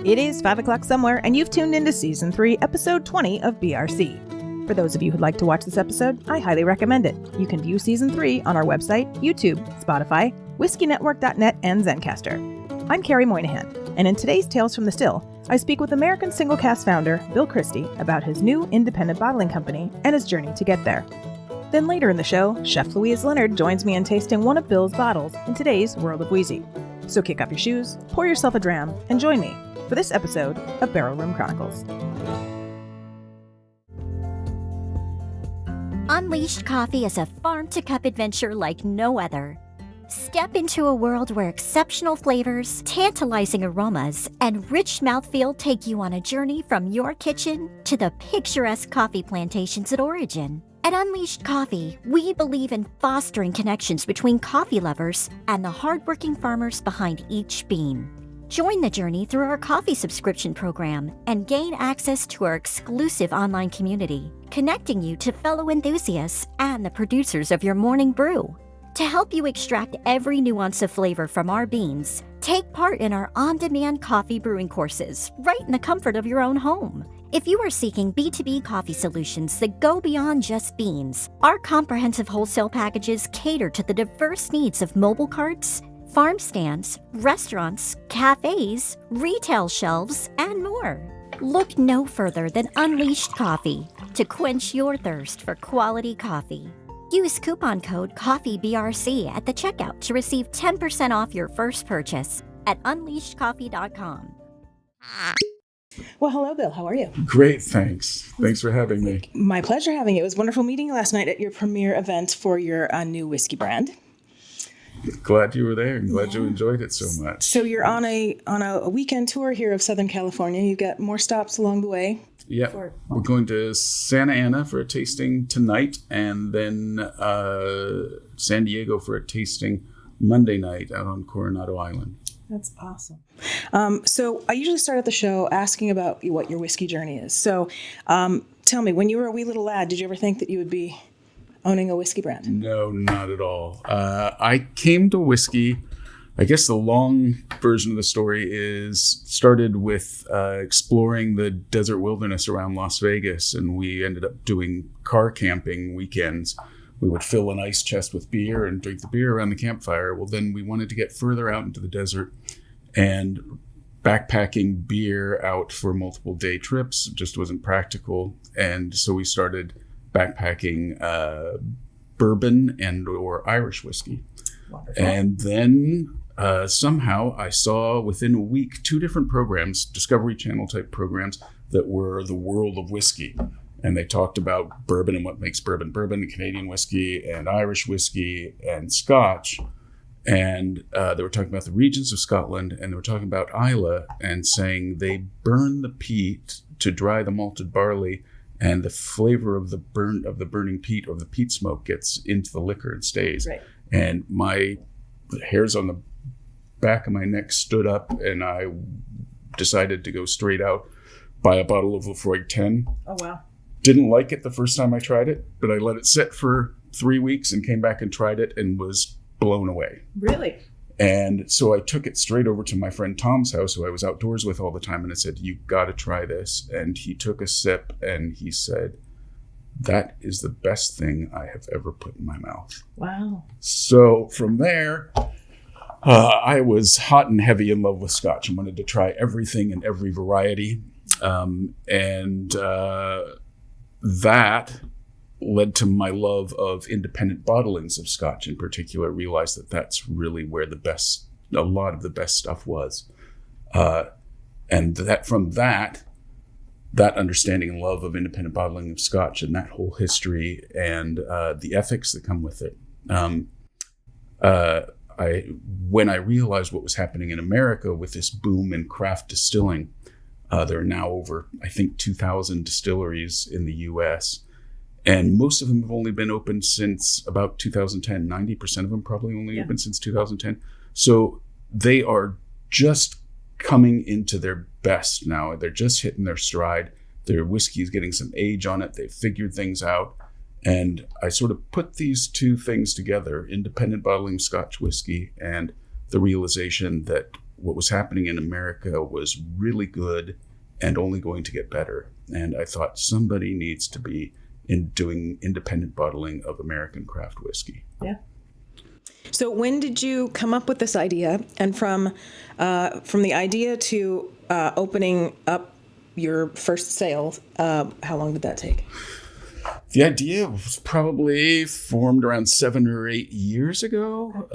It is 5 o'clock somewhere, and you've tuned into Season 3, Episode 20 of BRC. For those of you who'd like to watch this episode, I highly recommend it. You can view Season 3 on our website, YouTube, Spotify, WhiskeyNetwork.net, and Zencastr. I'm Carrie Moynihan, and in today's Tales from the Still, I speak with American Single Cask founder Bill Christy about his new independent bottling company and his journey to get there. Then later in the show, Chef Louise Leonard joins me in tasting one of Bill's bottles in today's World of Wheezy. So kick up your shoes, pour yourself a dram, and join me for this episode of Barrel Room Chronicles. Unleashed Coffee is a farm-to-cup adventure like no other. Step into a world where exceptional flavors, tantalizing aromas, and rich mouthfeel take you on a journey from your kitchen to the picturesque coffee plantations at origin. At Unleashed Coffee, we believe in fostering connections between coffee lovers and the hardworking farmers behind each bean. Join the journey through our coffee subscription program and gain access to our exclusive online community, connecting you to fellow enthusiasts and the producers of your morning brew. To help you extract every nuance of flavor from our beans, take part in our on-demand coffee brewing courses right in the comfort of your own home. If you are seeking B2B coffee solutions that go beyond just beans, our comprehensive wholesale packages cater to the diverse needs of mobile carts, farm stands, restaurants, cafes, retail shelves, and more. Look no further than Unleashed Coffee to quench your thirst for quality coffee. Use coupon code COFFEEBRC at the checkout to receive 10% off your first purchase at unleashedcoffee.com. Well, hello, Bill. How are you? Great, thanks. Thanks for having me. My pleasure having you. It was wonderful meeting you last night at your premiere event for your new whiskey brand. Glad you were there and glad you enjoyed it so much. So you're on a weekend tour here of Southern California. You've got more stops along the way. Yeah, we're going to Santa Ana for a tasting tonight, and then San Diego for a tasting Monday night out on Coronado Island. That's awesome. So I usually start at the show asking about what your whiskey journey is. So tell me, when you were a wee little lad, did you ever think that you would be owning a whiskey brand? No, not at all. I came to whiskey, I guess the long version of the story is started with exploring the desert wilderness around Las Vegas, and we ended up doing car camping weekends. We would fill an ice chest with beer and drink the beer around the campfire. Well, then we wanted to get further out into the desert, and backpacking beer out for multiple day trips just wasn't practical. And so we started backpacking bourbon and or Irish whiskey. Wonderful. And then somehow I saw within a week 2 different programs, Discovery Channel type programs, that were the world of whiskey. And they talked about bourbon and what makes bourbon bourbon, Canadian whiskey and Irish whiskey and Scotch. And they were talking about the regions of Scotland, and they were talking about Islay and saying they burn the peat to dry the malted barley, and the flavor of the burning peat or the peat smoke gets into the liquor and stays. Right. And my hairs on the back of my neck stood up, and I decided to go straight out, buy a bottle of Lefroy 10. Oh, wow. Didn't like it the first time I tried it, but I let it sit for 3 weeks and came back and tried it and was blown away. Really? And so I took it straight over to my friend Tom's house, who I was outdoors with all the time, and I said, "You got to try this." And he took a sip and he said, "That is the best thing I have ever put in my mouth." Wow. So from there, I was hot and heavy in love with Scotch and wanted to try everything and every variety. That led to my love of independent bottlings of Scotch in particular. I realized that that's really where a lot of the best stuff was. And that from that understanding and love of independent bottling of Scotch and that whole history and the ethics that come with it. When I realized what was happening in America with this boom in craft distilling, there are now over, I think, 2,000 distilleries in the U.S., and most of them have only been open since about 2010. 90% of them probably only open since 2010. So they are just coming into their best now. They're just hitting their stride. Their whiskey is getting some age on it. They've figured things out. And I sort of put these two things together, independent bottling Scotch whiskey and the realization that what was happening in America was really good and only going to get better. And I thought somebody needs to be doing independent bottling of American craft whiskey. Yeah. So when did you come up with this idea? And from the idea to opening up your first sale, how long did that take? The idea was probably formed around 7 or 8 years ago.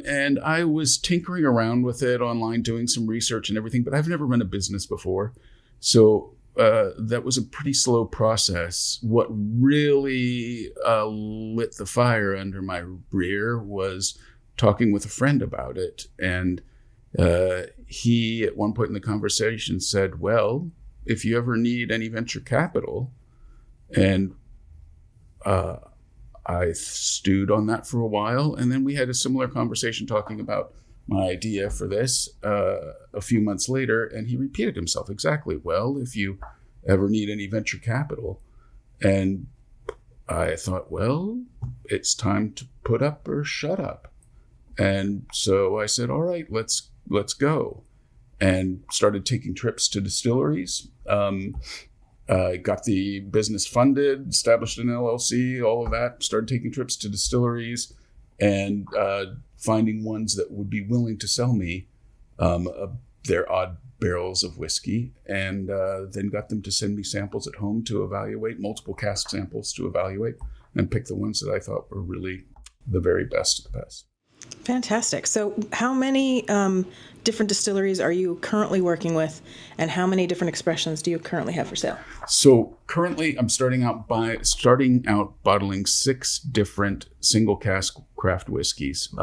And I was tinkering around with it online, doing some research and everything, but I've never run a business before. So that was a pretty slow process. What really lit the fire under my rear was talking with a friend about it. And he, at one point in the conversation, said, well, if you ever need any venture capital, and I stewed on that for a while, and then we had a similar conversation talking about my idea for this a few months later, and he repeated himself exactly. Well, if you ever need any venture capital. And I thought, well, it's time to put up or shut up. And so I said, all right, let's go. And started taking trips to distilleries. Got the business funded, established an LLC, all of that. Started taking trips to distilleries and finding ones that would be willing to sell me their odd barrels of whiskey, and then got them to send me samples at home to evaluate, multiple cask samples to evaluate, and pick the ones that I thought were really the very best of the best. Fantastic. So how many different distilleries are you currently working with, and how many different expressions do you currently have for sale? So currently I'm starting out bottling 6 different single cask craft whiskeys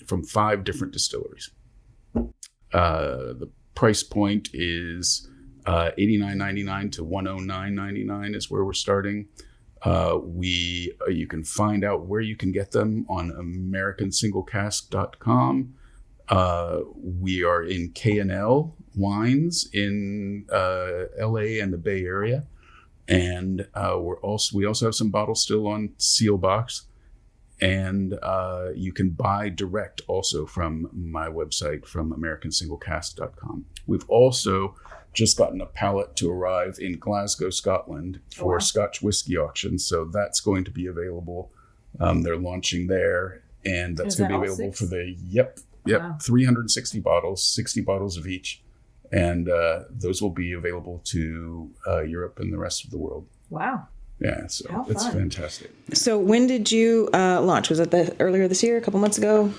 from 5 different distilleries. The price point is $89.99 to $109.99 is where we're starting. You can find out where you can get them on AmericanSingleCask.com. We are in K&L Wines in LA and the Bay Area, and we also have some bottles still on seal box, and you can buy direct also from my website from AmericanSingleCask.com. We've also just gotten a pallet to arrive in Glasgow, Scotland for Scotch whiskey auctions. So that's going to be available. They're launching there, and that's going to be available for the, wow. 360 bottles, 60 bottles of each. And those will be available to Europe and the rest of the world. Wow. Yeah, so it's fantastic. So when did you launch? Was it earlier this year, a couple months ago?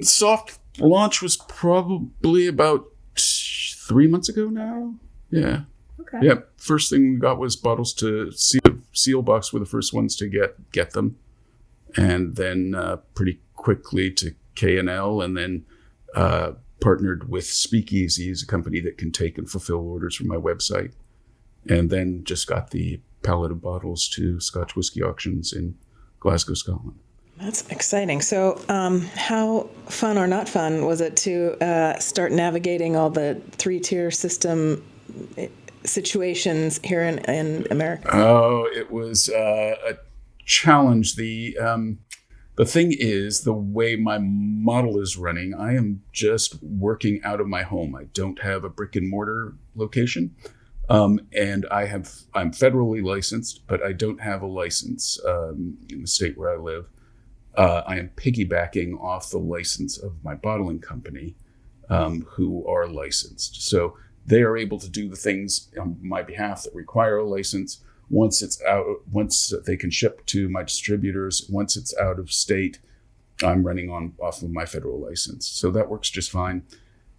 Soft launch was probably about 3 months ago now. Yeah. Okay. Yeah. First thing we got was bottles to seal box. Were the first ones to get them, and then pretty quickly to K&L, and then partnered with Speakeasies, a company that can take and fulfill orders from my website, and then just got the pallet of bottles to Scotch whiskey auctions in Glasgow, Scotland. That's exciting. So how fun or not fun was it to start navigating all the 3-tier system situations here in America? Oh, it was a challenge. The thing is, the way my model is running, I am just working out of my home. I don't have a brick and mortar location. And I'm federally licensed, but I don't have a license in the state where I live. I am piggybacking off the license of my bottling company, who are licensed. So they are able to do the things on my behalf that require a license. Once it's out, once they can ship to my distributors, once it's out of state, I'm running off of my federal license. So that works just fine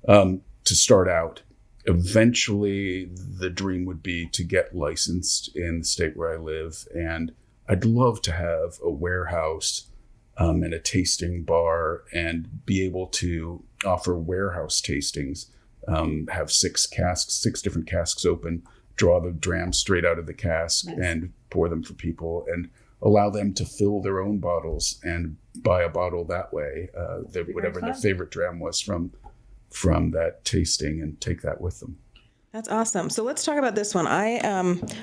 to start out. Eventually, the dream would be to get licensed in the state where I live. And I'd love to have a warehouse and a tasting bar and be able to offer warehouse tastings, have 6 different casks open, draw the dram straight out of the cask, nice, and pour them for people and allow them to fill their own bottles and buy a bottle that way, whatever their favorite dram was from that tasting, and take that with them. That's awesome. So let's talk about this one. I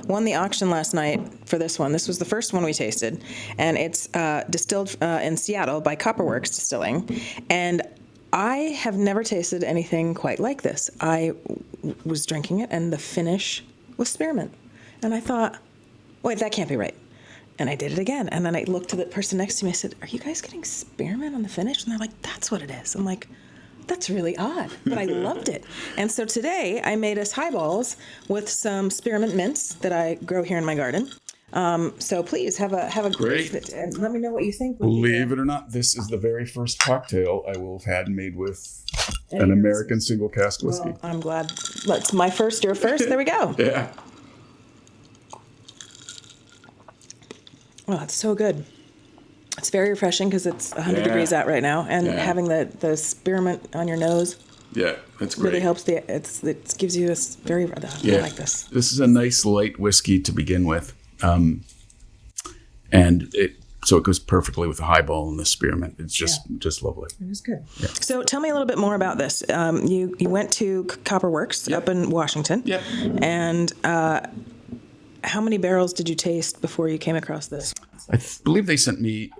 won the auction last night for this one. This was the first one we tasted, and it's distilled in Seattle by Copperworks Distilling. And I have never tasted anything quite like this. I was drinking it, and the finish was spearmint. And I thought, wait, that can't be right. And I did it again. And then I looked to the person next to me. I said, are you guys getting spearmint on the finish? And they're like, that's what it is. I'm like, that's really odd, but I loved it. And so today I made us highballs with some spearmint mints that I grow here in my garden. So please have a great. And let me know what you think. Believe it or not, this is the very first cocktail I will have had made with an American Single Cask whiskey. Well, I'm glad. It's my first, your first. There we go. Yeah. Oh, it's so good. It's very refreshing because it's 100 degrees out right now, and having the spearmint on your nose. Yeah, that's great. Really helps it gives you this very. I like this. This is a nice light whiskey to begin with, and it goes perfectly with the highball and the spearmint. It's just lovely. It is good. Yeah. So tell me a little bit more about this. You went to Copper Works up in Washington. Yep. And how many barrels did you taste before you came across this? I believe they sent me,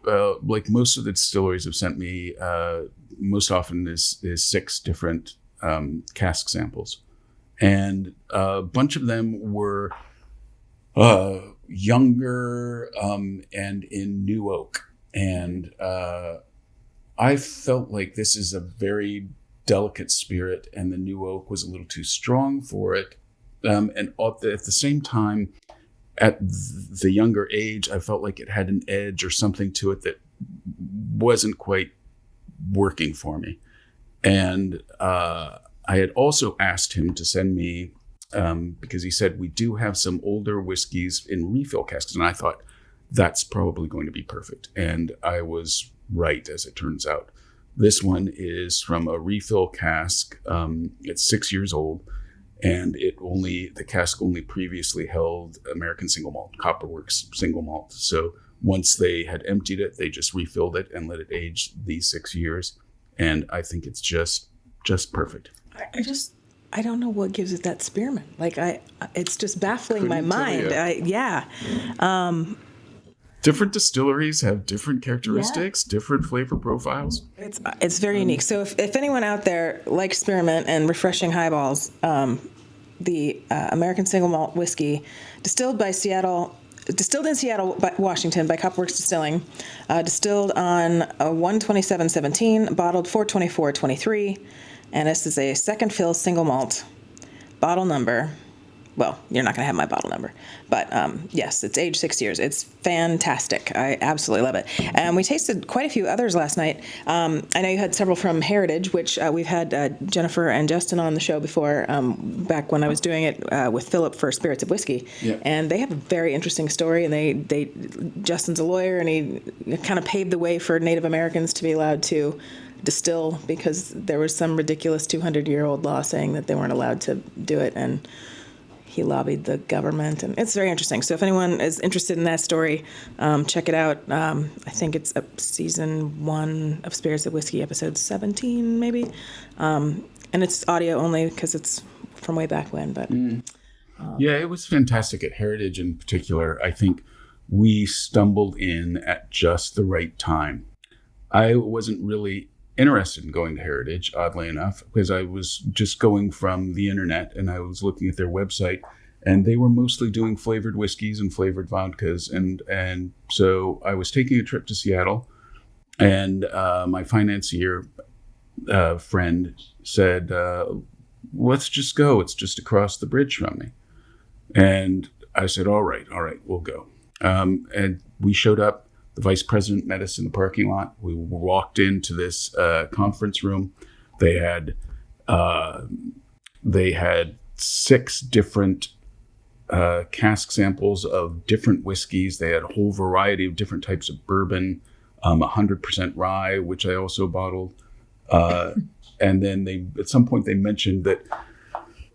like most of the distilleries have sent me, most often is 6 different cask samples. And a bunch of them were younger and in new oak. And I felt like this is a very delicate spirit, and the new oak was a little too strong for it. And at the same time, at the younger age, I felt like it had an edge or something to it that wasn't quite working for me. And I had also asked him to send me, because he said, we do have some older whiskeys in refill casks. And I thought, that's probably going to be perfect. And I was right, as it turns out. This one is from a refill cask. It's 6 years old. And the cask only previously held American Single Malt, Copper Works Single Malt. So once they had emptied it, they just refilled it and let it age these 6 years. And I think it's just perfect. I don't know what gives it that spearmint. It's just baffling my mind. Different distilleries have different characteristics, different flavor profiles. It's very unique. So if anyone out there likes spearmint and refreshing highballs, the American Single Malt Whiskey, distilled in Seattle, Washington by Copper Works Distilling, distilled on 1/27/17, bottled 4/24/23, and this is a second fill single malt. Bottle number. Well, you're not going to have my bottle number, but yes, it's aged 6 years. It's fantastic. I absolutely love it. And we tasted quite a few others last night. I know you had several from Heritage, which we've had Jennifer and Justin on the show before, back when I was doing it with Philip for Spirits of Whiskey. Yeah. And they have a very interesting story. And Justin's a lawyer, and he kind of paved the way for Native Americans to be allowed to distill, because there was some ridiculous 200-year-old law saying that they weren't allowed to do it. And he lobbied the government, and it's very interesting. So if anyone is interested in that story, check it out. I think it's season 1 of Spirits of Whiskey, episode 17, maybe. And it's audio only because it's from way back when. But yeah, it was fantastic at Heritage in particular. I think we stumbled in at just the right time. I wasn't really interested in going to Heritage, oddly enough, because I was just going from the internet and I was looking at their website, and they were mostly doing flavored whiskeys and flavored vodkas. And so I was taking a trip to Seattle, and my financier friend said, let's just go. It's just across the bridge from me. And I said, all right, we'll go. And we showed up. The vice president met us in the parking lot. We walked into this conference room. They had 6 different cask samples of different whiskeys. They had a whole variety of different types of bourbon, 100% rye, which I also bottled. And then at some point they mentioned that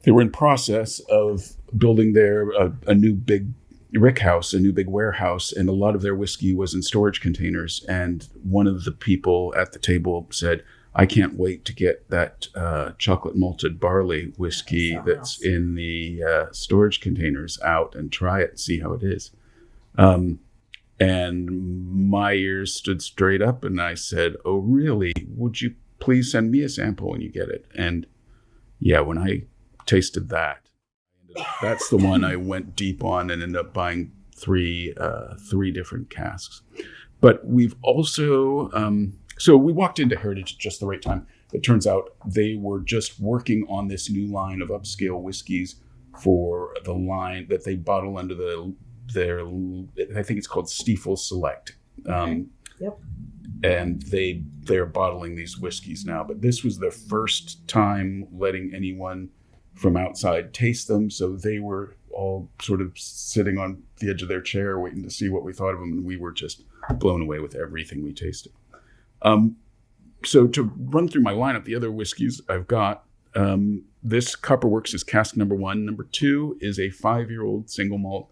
they were in process of building a new big rick house, a new big warehouse, and a lot of their whiskey was in storage containers. And one of the people at the table said, I can't wait to get that chocolate malted barley whiskey that's in the storage containers out and try it and see how it is. And my ears stood straight up, and I said, oh, really? Would you please send me a sample when you get it. And yeah, when I tasted that, that's the one I went deep on and ended up buying three different casks. But we've also, so we walked into Heritage at just the right time. It turns out they were just working on this new line of upscale whiskeys for the line that they bottle under their, I think it's called Stiefel Select. Yep. And they're bottling these whiskeys now. But this was their first time letting anyone from outside taste them. So they were all sort of sitting on the edge of their chair waiting to see what we thought of them. And we were just blown away with everything we tasted. So to run through my lineup, the other whiskeys I've got, this Copperworks is cask number 1. Number 2 is a 5-year-old single malt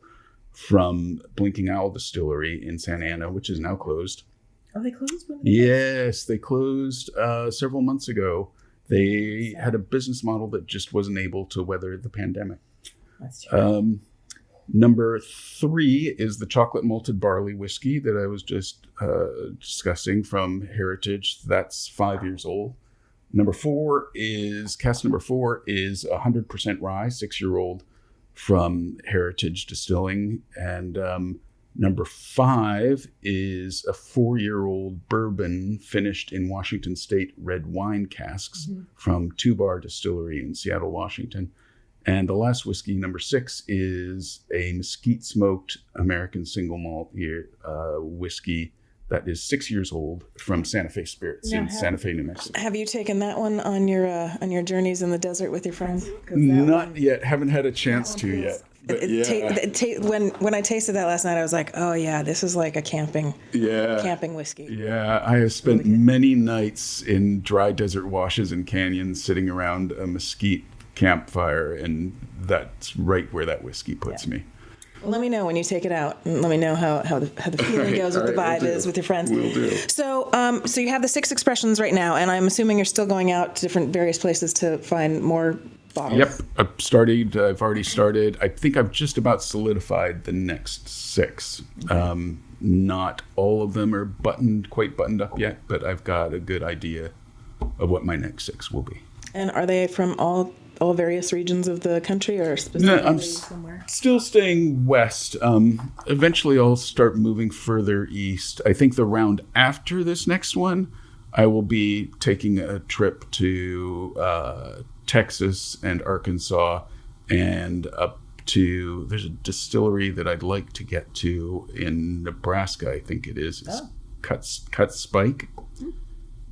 from Blinking Owl Distillery in Santa Ana, which is now closed. Oh, they closed? Yes, they closed several months ago. They had a business model that just wasn't able to weather the pandemic. That's true. Number 3 is the chocolate malted barley whiskey that I was just discussing from Heritage. That's 5 years old. Cask number 4 is 100% rye, 6-year-old from Heritage Distilling. And number 5 is a 4-year-old bourbon finished in Washington State red wine casks from Two Bar Distillery in Seattle, Washington. And the last whiskey, number 6, is a mesquite smoked American single malt whiskey that is 6 years old from Santa Fe Spirits in Santa Fe, New Mexico. Have you taken that one on your journeys in the desert with your friends? Not yet. Haven't had a chance to yet. But When I tasted that last night, I was like, oh yeah, this is like a camping whiskey. Yeah, I have spent many nights in dry desert washes and canyons sitting around a mesquite campfire, and that's right where that whiskey puts me. Well, let me know when you take it out, and let me know how the feeling goes, what the vibe is with your friends. Will do. So, so you have the 6 expressions right now, and I'm assuming you're still going out to different various places to find more bottles. Yep, I've already started. I think I've just about solidified the next 6. Not all of them are quite buttoned up yet, but I've got a good idea of what my next 6 will be. And are they from all various regions of the country, or specifically somewhere? Still staying west. Eventually I'll start moving further east. I think the round after this next one, I will be taking a trip to Texas and Arkansas and up to, there's a distillery that I'd like to get to in Nebraska, I think it is. It's Cut Spike.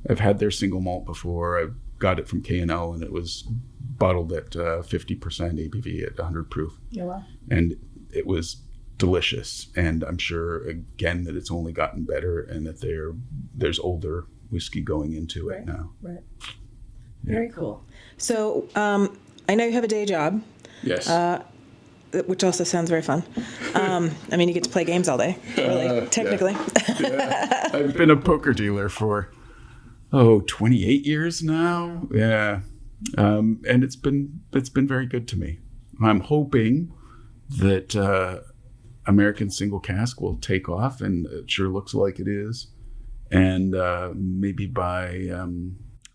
I've had their single malt before. I've got it from K&L, and it was bottled at 50% ABV at 100 proof. Oh, wow. And it was delicious. And I'm sure, again, that it's only gotten better and that there's older whiskey going into it now. Right. Yeah. Very cool. So I know you have a day job. Yes. Which also sounds very fun. I mean, you get to play games all day, really, technically. Yeah. I've been a poker dealer for 28 years now. Yeah. And it's been very good to me. I'm hoping that American Single Cask will take off, and it sure looks like it is. And maybe by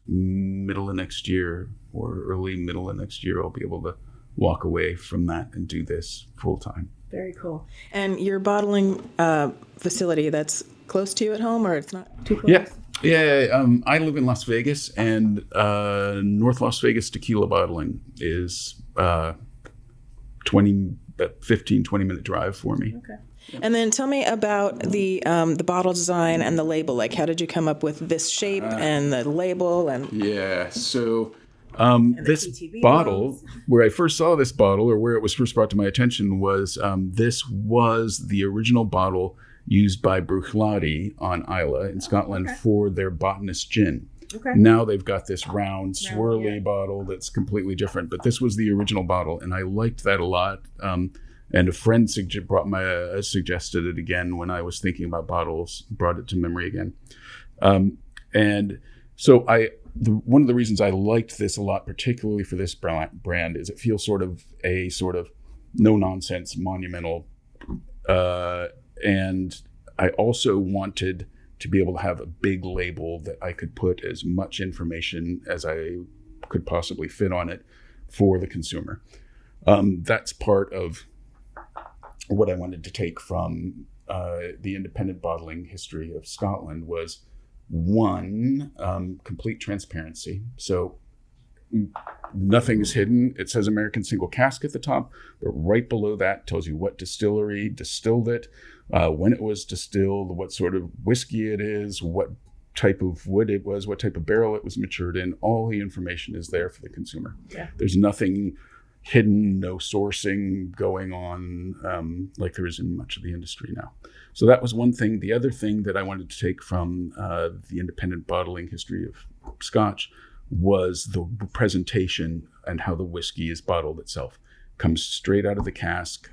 middle of next year or early middle of next year, I'll be able to walk away from that and do this full time. Very cool. And your bottling facility, that's close to you at home, or it's not too close? Yeah. I live in Las Vegas, and North Las Vegas Tequila Bottling is 15-20 minute drive for me. Okay. And then tell me about the bottle design and the label. Like, how did you come up with this shape and the label? And so this bottle, where I first saw this bottle, or where it was first brought to my attention, was this was the original bottle used by Bruichladdich on Islay in Scotland for their botanist gin. Okay. Now they've got this round, swirly bottle that's completely different, but this was the original bottle, and I liked that a lot. And a friend suggested it again when I was thinking about bottles, brought it to memory again. And so one of the reasons I liked this a lot, particularly for this brand, is it feels sort of no-nonsense, monumental. And I also wanted to be able to have a big label that I could put as much information as I could possibly fit on it for the consumer. That's part of what I wanted to take from the independent bottling history of Scotland was one, complete transparency. So nothing is hidden. It says American Single Cask at the top, but right below that tells you what distillery distilled it, when it was distilled, what sort of whiskey it is, what type of wood it was, what type of barrel it was matured in. All the information is there for the consumer. Yeah. There's nothing hidden, no sourcing going on like there is in much of the industry now. So that was one thing. The other thing that I wanted to take from the independent bottling history of Scotch was the presentation and how the whiskey is bottled itself. Comes straight out of the cask.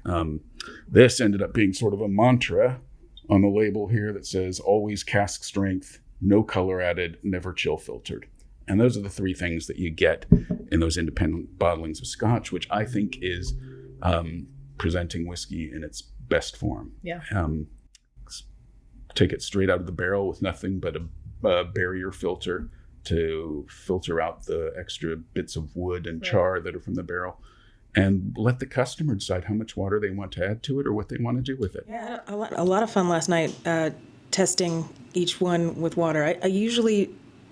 This ended up being sort of a mantra on the label here that says always cask strength, no color added, never chill filtered. And those are the three things that you get in those independent bottlings of Scotch, which I think is presenting whiskey in its best form. Yeah. Take it straight out of the barrel with nothing but a barrier filter to filter out the extra bits of wood and char that are from the barrel, and let the customer decide how much water they want to add to it or what they want to do with it. Yeah, a lot of fun last night testing each one with water. I usually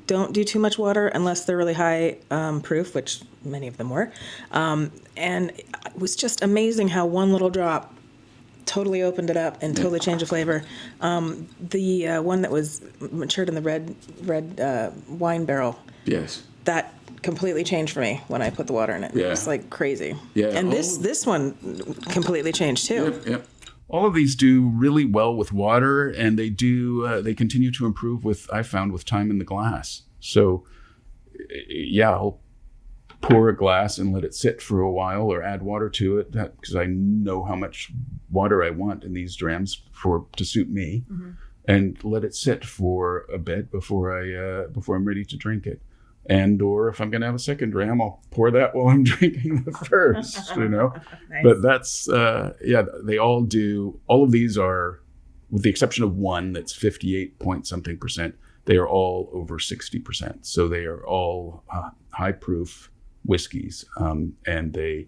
don't do too much water unless they're really high proof, which many of them were. And it was just amazing how one little drop totally opened it up and totally changed the flavor. The one that was matured in the red wine barrel. Yes. That completely changed for me when I put the water in it. Yeah. It was like crazy. Yeah. And this one completely changed too. Yep. Yep. All of these do really well with water, and they do. They continue to improve I found with time in the glass. So, yeah, I'll pour a glass and let it sit for a while, or add water to it, because I know how much water I want in these drams to suit me, and let it sit for a bit before I'm ready to drink it. And or if I'm going to have a second dram, I'll pour that while I'm drinking the first, Nice. But that's, they all do. All of these are, with the exception of one that's 58 point something percent, they are all over 60%. So they are all high proof whiskeys. And they,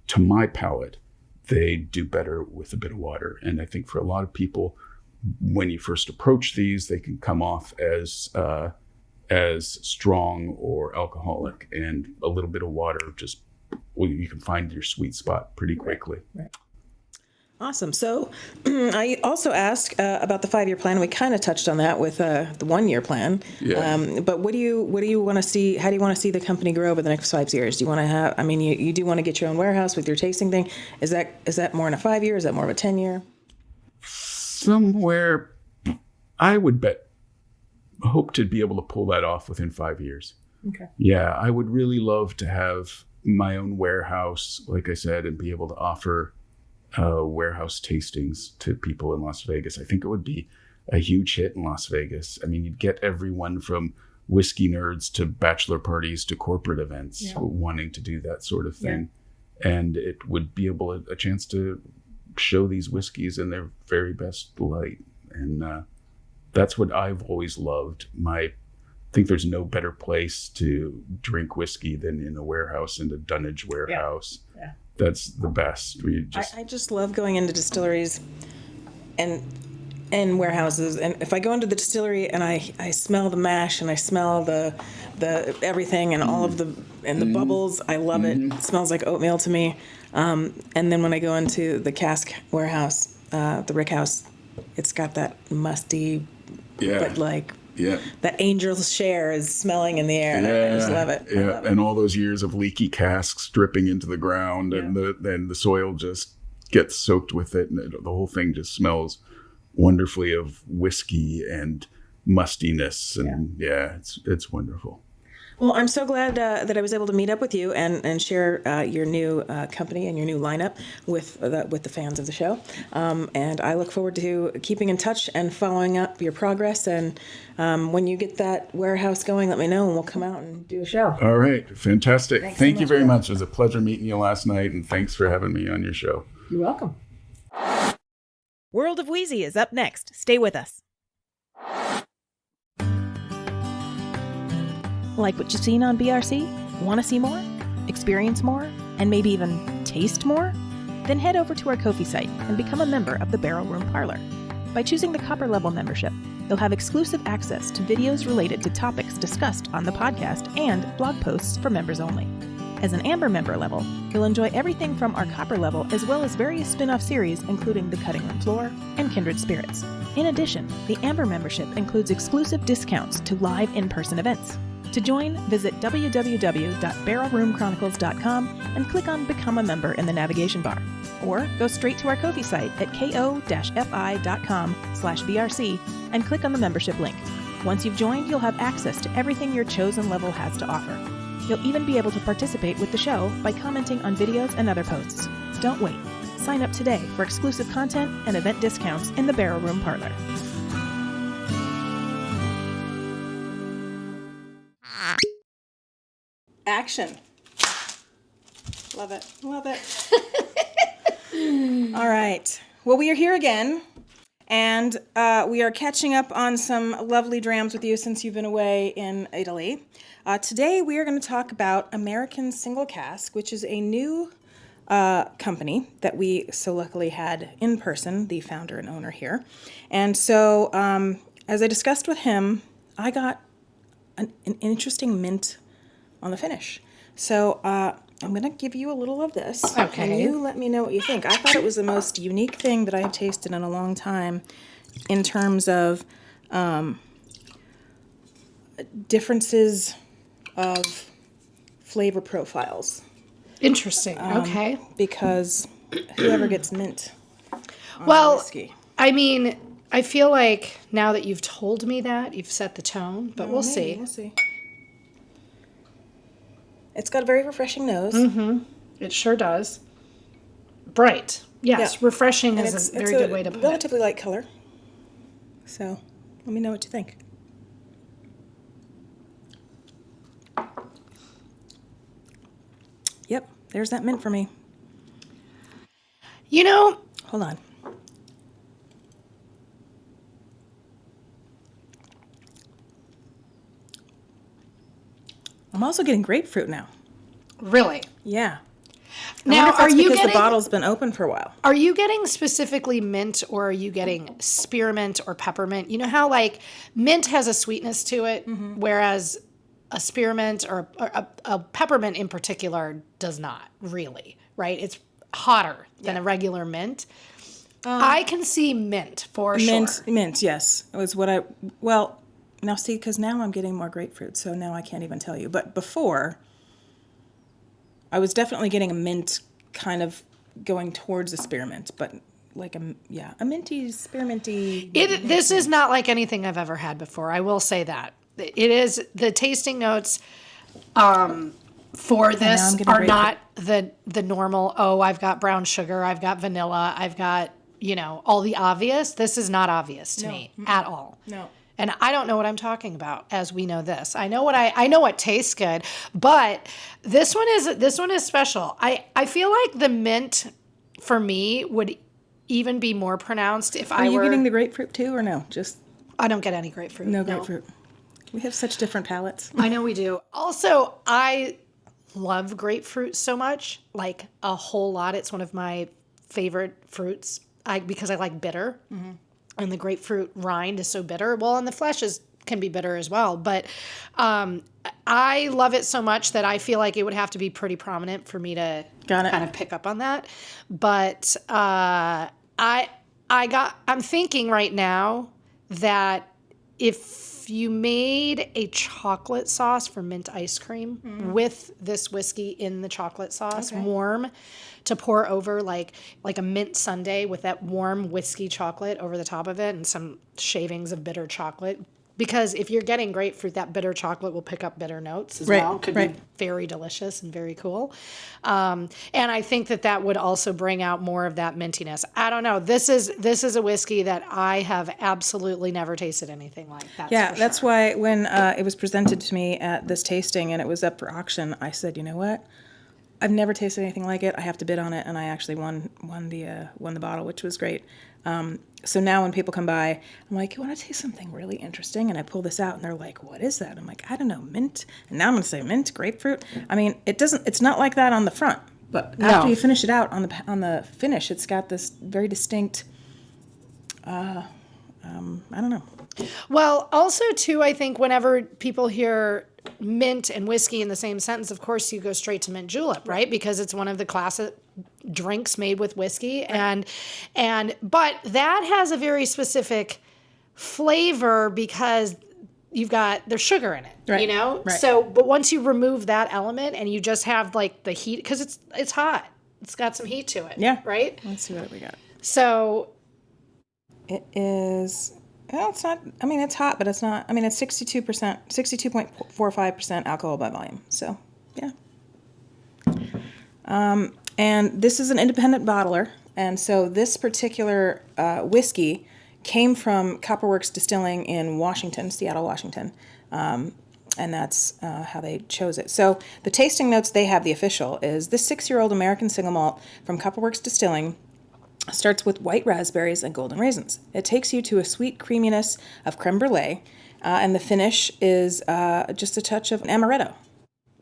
to my palate, they do better with a bit of water. And I think for a lot of people, when you first approach these, they can come off as strong or alcoholic, and a little bit of water you can find your sweet spot pretty quickly. Right. Awesome. So I also asked about the 5-year plan. We kind of touched on that with the 1-year plan. Yeah. But what do you want to see? How do you want to see the company grow over the next 5 years? Do you want to have? I mean, you do want to get your own warehouse with your tasting thing. Is that more in a 5-year? Is that more of a 10-year? Somewhere, I would hope to be able to pull that off within 5 years. Okay. Yeah, I would really love to have my own warehouse, like I said, and be able to offer warehouse tastings to people in Las Vegas. I think it would be a huge hit in Las Vegas. I mean, you'd get everyone from whiskey nerds to bachelor parties to corporate events wanting to do that sort of thing. Yeah. And it would be a chance to show these whiskeys in their very best light. And that's what I've always loved. I think there's no better place to drink whiskey than in a warehouse, in a dunnage warehouse. Yeah. That's the best. I just love going into distilleries and warehouses. And if I go into the distillery and I smell the mash and I smell the everything and all of the bubbles, I love it. It smells like oatmeal to me. And then when I go into the cask warehouse, the rick house, it's got that musty, but that angel's share is smelling in the air. And I just love it. Yeah, and all those years of leaky casks dripping into the ground, and the soil just gets soaked with it, and the whole thing just smells wonderfully of whiskey and mustiness, and it's wonderful. Well, I'm so glad that I was able to meet up with you and share your new company and your new lineup with the fans of the show. And I look forward to keeping in touch and following up your progress. And when you get that warehouse going, let me know, and we'll come out and do a show. All right. Fantastic. Thank you very much. It was a pleasure meeting you last night, and thanks for having me on your show. You're welcome. World of Wheezy is up next. Stay with us. Like what you've seen on BRC? Want to see more? Experience more? And maybe even taste more? Then head over to our Ko-fi site and become a member of the Barrel Room Parlor. By choosing the copper level membership, you'll have exclusive access to videos related to topics discussed on the podcast and blog posts for members only. As an Amber member level, you'll enjoy everything from our copper level as well as various spin-off series including The Cutting Room Floor and Kindred Spirits. In addition, the Amber membership includes exclusive discounts to live in-person events. To join, visit www.barrelroomchronicles.com and click on Become a Member in the navigation bar. Or go straight to our Ko-fi site at ko-fi.com/BRC and click on the membership link. Once you've joined, you'll have access to everything your chosen level has to offer. You'll even be able to participate with the show by commenting on videos and other posts. Don't wait. Sign up today for exclusive content and event discounts in the Barrel Room Parlor. Action. Love it. Love it. All right. Well, we are here again, and we are catching up on some lovely drams with you since you've been away in Italy. Today, we are going to talk about American Single Cask, which is a new company that we so luckily had in person, the founder and owner here. And so, as I discussed with him, I got an interesting mint on the finish. So I'm going to give you a little of this. Okay. And you let me know what you think. I thought it was the most unique thing that I have tasted in a long time in terms of differences of flavor profiles. Interesting. Okay. Because whoever gets mint on whiskey. I mean, I feel like now that you've told me that, you've set the tone, but we'll see. We'll see. It's got a very refreshing nose. Mm-hmm. It sure does. Bright. Yes, Yeah. Refreshing is a very good way to put it. Relatively light color. So, let me know what you think. Yep, there's that mint for me. You know, Hold on. I'm also getting grapefruit now. really. Yeah. Now, are you because getting the bottle's been open for a while? Are you getting specifically mint, or are you getting spearmint or peppermint? You know how like mint has a sweetness to it, whereas a spearmint or a peppermint in particular does not really, right? It's hotter than a regular mint. I can see mint for sure. Mint, yes. It was now see, because now I'm getting more grapefruit, so now I can't even tell you. But before, I was definitely getting a mint kind of going towards a spearmint, but like a minty, spearminty. This is not like anything I've ever had before. I will say that. It is, the tasting notes for this are not the normal, I've got brown sugar, I've got vanilla, I've got, all the obvious. This is not obvious to me at all. No. And I don't know what I'm talking about, as we know this. I know what tastes good, but this one is special. I feel like the mint for me would even be more pronounced if Are you getting the grapefruit too, or no? Just I don't get any grapefruit. no grapefruit. We have such different palates. I know we do. Also, I love grapefruit so much, like a whole lot. It's one of my favorite fruits because I like bitter. Mm-hmm. And the grapefruit rind is so bitter. Well, and the flesh can be bitter as well. But I love it so much that I feel like it would have to be pretty prominent for me to kind of pick up on that. But I'm thinking right now that if you made a chocolate sauce for mint ice cream with this whiskey in the chocolate sauce, warm, to pour over like a mint sundae with that warm whiskey chocolate over the top of it and some shavings of bitter chocolate. Because if you're getting grapefruit, that bitter chocolate will pick up bitter notes as well. Could be very delicious and very cool. And I think that would also bring out more of that mintiness. I don't know. This is a whiskey that I have absolutely never tasted anything like that. Yeah, that's why when it was presented to me at this tasting and it was up for auction, I said, you know what? I've never tasted anything like it. I have to bid on it, and I actually won the bottle, which was great. So now when people come by, I'm like, you want to taste something really interesting? And I pull this out, and they're like, what is that? I'm like, I don't know, mint. And now I'm going to say mint, grapefruit. I mean, it's not like that on the front, but after you finish it out on the finish, it's got this very distinct, I don't know. Well, also too, I think whenever people hear mint and whiskey in the same sentence, of course you go straight to mint julep, right? Because it's one of the classic drinks made with whiskey, right. But that has a very specific flavor because there's sugar in it, right. You know? Right. So, but once you remove that element and you just have like the heat, because it's hot, it's got some heat to it, yeah, right? Let's see what we got. So it is. Well, it's not, I mean, it's hot, but it's not, I mean, it's 62.45% alcohol by volume. So, yeah. And this is an independent bottler. And so this particular whiskey came from Copperworks Distilling in Washington, Seattle, Washington. And that's how they chose it. So the tasting notes they have, the official, is this 6-year-old American single malt from Copperworks Distilling starts with white raspberries and golden raisins. It takes you to a sweet creaminess of creme brulee, and the finish is just a touch of amaretto.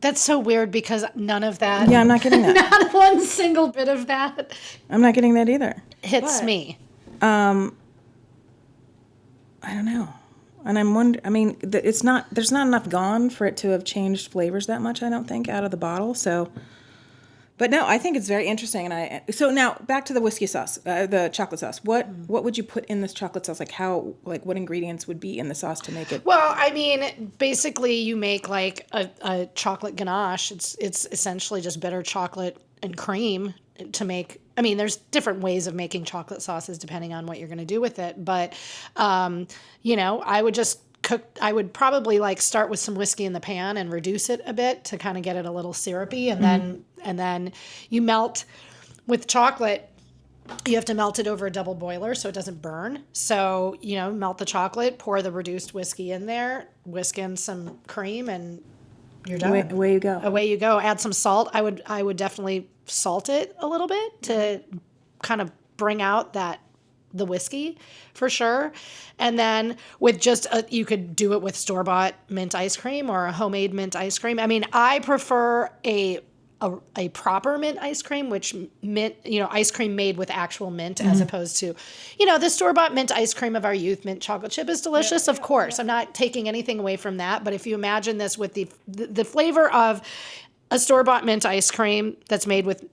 That's so weird because none of that. Yeah, I'm not getting that. Not one single bit of that. I'm not getting that either. Hits me. I don't know. And I'm wondering, I mean, there's not enough gone for it to have changed flavors that much, I don't think, out of the bottle, so... But no, I think it's very interesting, so now back to the whiskey sauce, the chocolate sauce. What would you put in this chocolate sauce? Like what ingredients would be in the sauce to make it? Well, I mean, basically you make like a chocolate ganache. It's essentially just bitter chocolate and cream to make. I mean, there's different ways of making chocolate sauces depending on what you're going to do with it. But I would just I would probably like start with some whiskey in the pan and reduce it a bit to kind of get it a little syrupy, and then you melt with chocolate. You have to melt it over a double boiler so it doesn't burn. So, melt the chocolate, pour the reduced whiskey in there, whisk in some cream, and you're done. Away you go. Away you go. Add some salt. I would definitely salt it a little bit to kind of bring out the whiskey for sure. And then with you could do it with store-bought mint ice cream or a homemade mint ice cream. I mean, I prefer a proper mint ice cream, which mint, ice cream made with actual mint as opposed to, the store-bought mint ice cream of our youth. Mint chocolate chip is delicious, of course. Yeah. I'm not taking anything away from that. But if you imagine this with the flavor of a store-bought mint ice cream that's made with,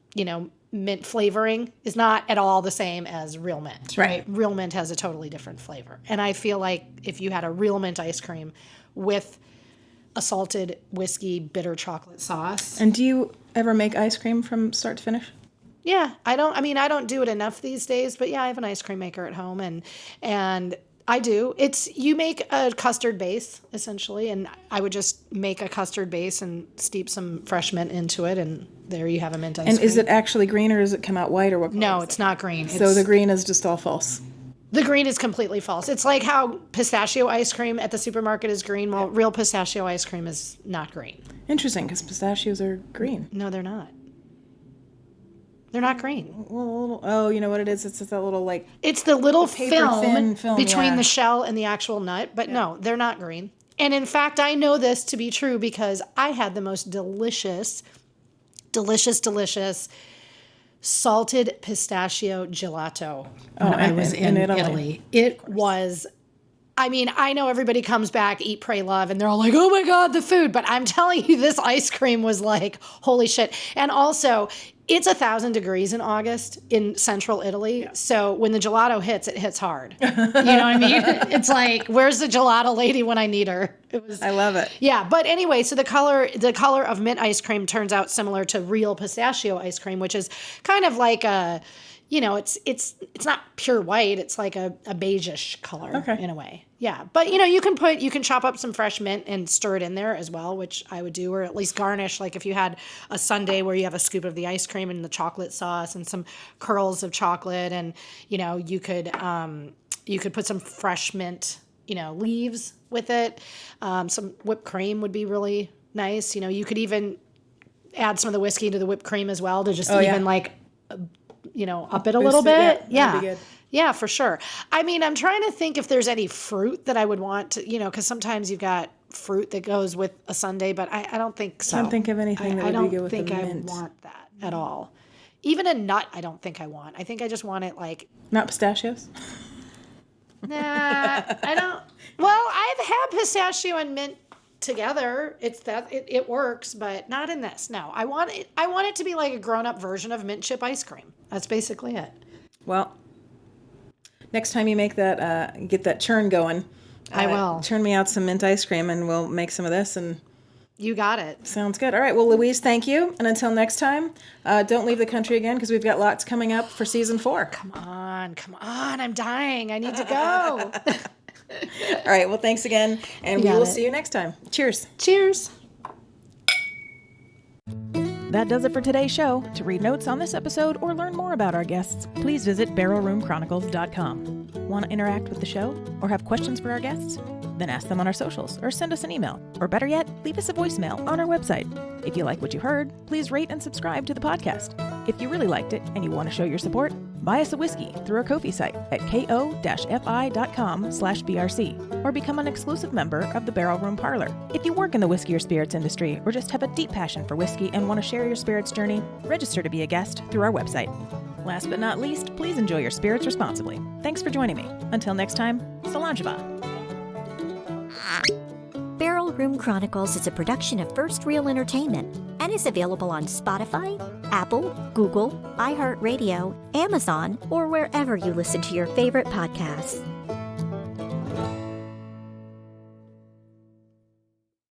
mint flavoring is not at all the same as real mint. Right. Real mint has a totally different flavor. And I feel like if you had a real mint ice cream with a salted whiskey bitter chocolate sauce. And do you ever make ice cream from start to finish? Yeah, I don't do it enough these days, but yeah, I have an ice cream maker at home and I do. You make a custard base essentially, and I would just make a custard base and steep some fresh mint into it, and there you have a mint ice cream. And is it actually green or does it come out white or what color? No, it's not green. So the green is just all false. The green is completely false. It's like how pistachio ice cream at the supermarket is green. Well, real pistachio ice cream is not green. Interesting, because pistachios are green. No, they're not. They're not green. Oh, you know what it is? It's just that little like... It's the little film between yeah. the shell and the actual nut. But no, they're not green. And in fact, I know this to be true because I had the most delicious salted pistachio gelato when I was in Italy. It was... I mean, I know everybody comes back, eat, pray, love, and they're all like, oh my God, the food. But I'm telling you, this ice cream was like, holy shit. And also, it's 1,000 degrees in August in central Italy. Yeah. So when the gelato hits, it hits hard. You know what I mean? It's like, where's the gelato lady when I need her? I love it. Yeah. But anyway, so the color of mint ice cream turns out similar to real pistachio ice cream, which is kind of like a... it's not pure white. It's like a beigeish color in a way. Yeah. But, you can chop up some fresh mint and stir it in there as well, which I would do, or at least garnish. Like if you had a sundae where you have a scoop of the ice cream and the chocolate sauce and some curls of chocolate and, you could put some fresh mint, leaves with it. Some whipped cream would be really nice. You could even add some of the whiskey to the whipped cream as well to just up it a Boost little it, bit. that'd be good. Yeah, for sure. I mean, I'm trying to think if there's any fruit that I would want to, because sometimes you've got fruit that goes with a sundae, but I don't think so. Can't think of anything that would be good with the mint. I don't think I want that at all. Even a nut, I don't think I want. I think I just want it like... Not pistachios? Nah, I don't... Well, I've had pistachio and mint together. It works, but not in this. No, I want it to be like a grown-up version of mint chip ice cream. That's basically it. Well, next time you make that, get that churn going... I will. Churn me out some mint ice cream and we'll make some of this. And you got it. Sounds good. All right. Well, Louise, thank you. And until next time, don't leave the country again because we've got lots coming up for season 4. Come on. I'm dying. I need to go. All right. Well, thanks again. And we will see you next time. Cheers. Cheers. That does it for today's show. To read notes on this episode or learn more about our guests, please visit barrelroomchronicles.com. Want to interact with the show or have questions for our guests? Then ask them on our socials or send us an email. Or better yet, leave us a voicemail on our website. If you like what you heard, please rate and subscribe to the podcast. If you really liked it and you want to show your support, buy us a whiskey through our Ko-fi site at ko-fi.com/BRC or become an exclusive member of the Barrel Room Parlor. If you work in the whiskey or spirits industry or just have a deep passion for whiskey and want to share your spirits journey, register to be a guest through our website. Last but not least, please enjoy your spirits responsibly. Thanks for joining me. Until next time, Solange. Barrel Room Chronicles is a production of First Reel Entertainment and is available on Spotify, Apple, Google, iHeartRadio, Amazon, or wherever you listen to your favorite podcasts.